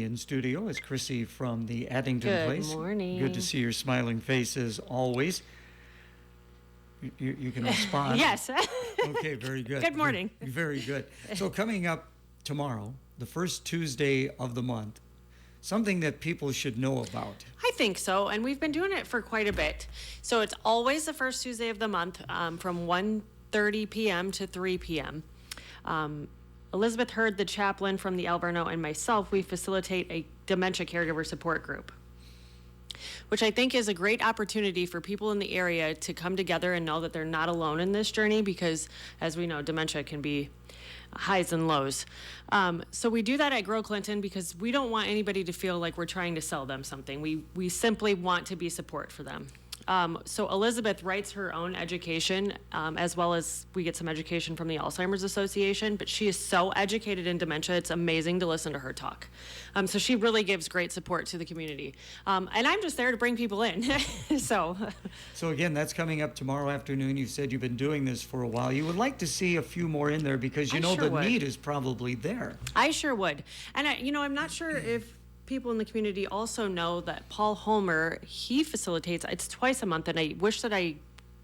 in studio is Chrissy from the Addington place. Good morning. Good to see your smiling face as always. You can respond. Yes. Okay, very good. Good morning. Very good. So coming up tomorrow, the first Tuesday of the month, something that people should know about. I think so, and we've been doing it for quite a bit. So it's always the first Tuesday of the month from 1:30 p.m. to 3 p.m. Elizabeth Hurd, the chaplain from the Alverno, and myself, we facilitate a dementia caregiver support group, which I think is a great opportunity for people in the area to come together and know that they're not alone in this journey because, as we know, dementia can be highs and lows. So we do that at Grow Clinton because we don't want anybody to feel like we're trying to sell them something. We simply want to be support for them. So Elizabeth writes her own education, as well as we get some education from the Alzheimer's Association, but she is so educated in dementia, it's amazing to listen to her talk. So she really gives great support to the community. And I'm just there to bring people in, so. So again, that's coming up tomorrow afternoon. You said you've been doing this for a while. You would like to see a few more in there because you know the need is probably there. I sure would. And I'm not sure if people in the community also know that Paul Homer, he facilitates, it's twice a month, and I wish that I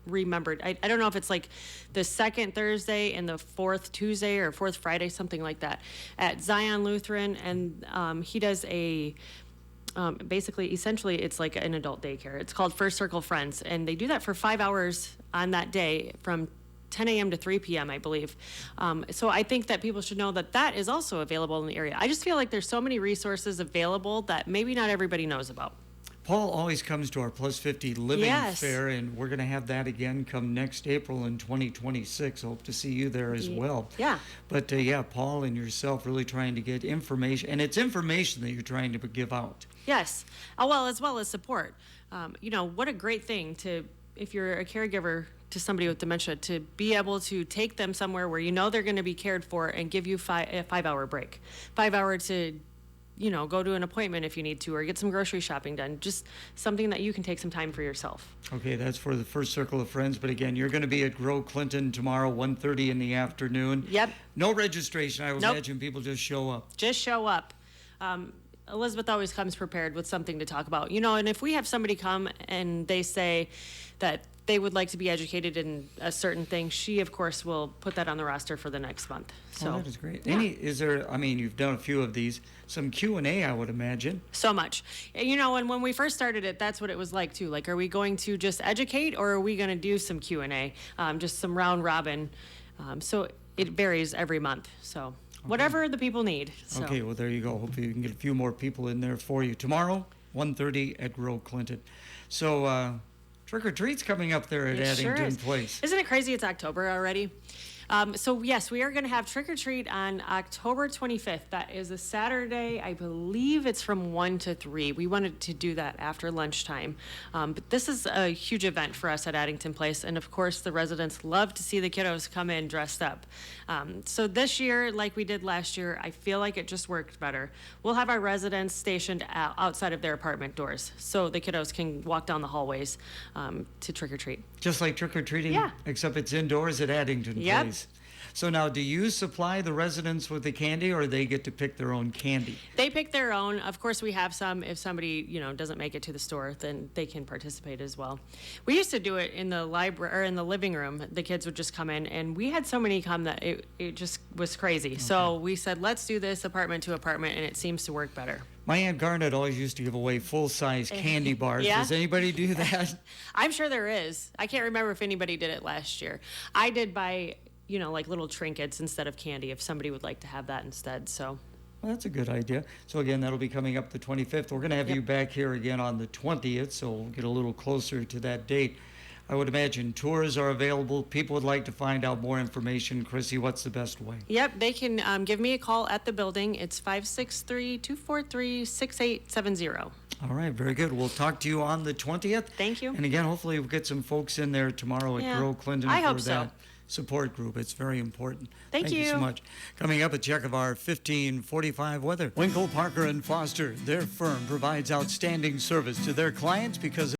remembered. I don't know if it's like the second Thursday and the fourth Tuesday or fourth Friday, something like that, at Zion Lutheran, and he does a essentially it's like an adult daycare. It's called First Circle Friends, and they do that for 5 hours on that day from 10 a.m. to 3 p.m., I believe. So I think that people should know that that is also available in the area. I just feel like there's so many resources available that maybe not everybody knows about. Paul always comes to our Plus 50 Living Fair, and we're going to have that again come next April in 2026. Hope to see you there as well. Yeah. But Paul and yourself really trying to get information, and it's information that you're trying to give out. Yes. Well, as well as support. What a great thing if you're a caregiver to somebody with dementia, to be able to take them somewhere where you know they're going to be cared for and give you a 5-hour break. 5 hour to, go to an appointment if you need to, or get some grocery shopping done. Just something that you can take some time for yourself. Okay, that's for the First Circle of Friends. But again, you're going to be at Grow Clinton tomorrow, 1:30 in the afternoon. Yep. No registration. I would imagine people just show up. Just show up. Elizabeth always comes prepared with something to talk about. And if we have somebody come and they say that they would like to be educated in a certain thing, she, of course, will put that on the roster for the next month. So that is great. Yeah. Is there, you've done a few of these, some Q&A, I would imagine. So much. And when we first started it, that's what it was like, too. Like, are we going to just educate, or are we going to do some Q&A, just some round robin? So it varies every month. So whatever the people need. So. Okay, well, there you go. Hopefully you can get a few more people in there for you. Tomorrow, 1:30 at Grow Clinton. So, trick-or-treat's coming up there at Addington Place. Isn't it crazy it's October already? So yes, we are going to have trick-or-treat on October 25th. That is a Saturday. I believe it's from 1 to 3. We wanted to do that after lunchtime. But this is a huge event for us at Addington Place. And of course, the residents love to see the kiddos come in dressed up. So this year, like we did last year, I feel like it just worked better. We'll have our residents stationed outside of their apartment doors so the kiddos can walk down the hallways to trick-or-treat. Just like trick-or-treating, except it's indoors at Addington Place. So now, do you supply the residents with the candy, or they get to pick their own candy? They pick their own. Of course, we have some. If somebody, doesn't make it to the store, then they can participate as well. We used to do it in the library or in the living room. The kids would just come in, and we had so many come that it just was crazy. Okay. So we said, let's do this apartment to apartment, and it seems to work better. My Aunt Garnet always used to give away full-size candy bars. Yeah. Does anybody do that? I'm sure there is. I can't remember if anybody did it last year. I did buy like little trinkets instead of candy if somebody would like to have that instead. So well, that's a good idea. So again, that'll be coming up the 25th. We're going to have you back here again on the 20th, so we'll get a little closer to that date. I would imagine tours are available. People would like to find out more information. Chrissy, what's the best way? Yep, they can give me a call at the building. It's 563-243-6870. All right, very good. We'll talk to you on the 20th. Thank you. And again, hopefully we'll get some folks in there tomorrow at Grow Clinton for that support group. It's very important. Thank you so much. Coming up, a check of our 1545 weather. Winkle, Parker, and Foster, their firm provides outstanding service to their clients because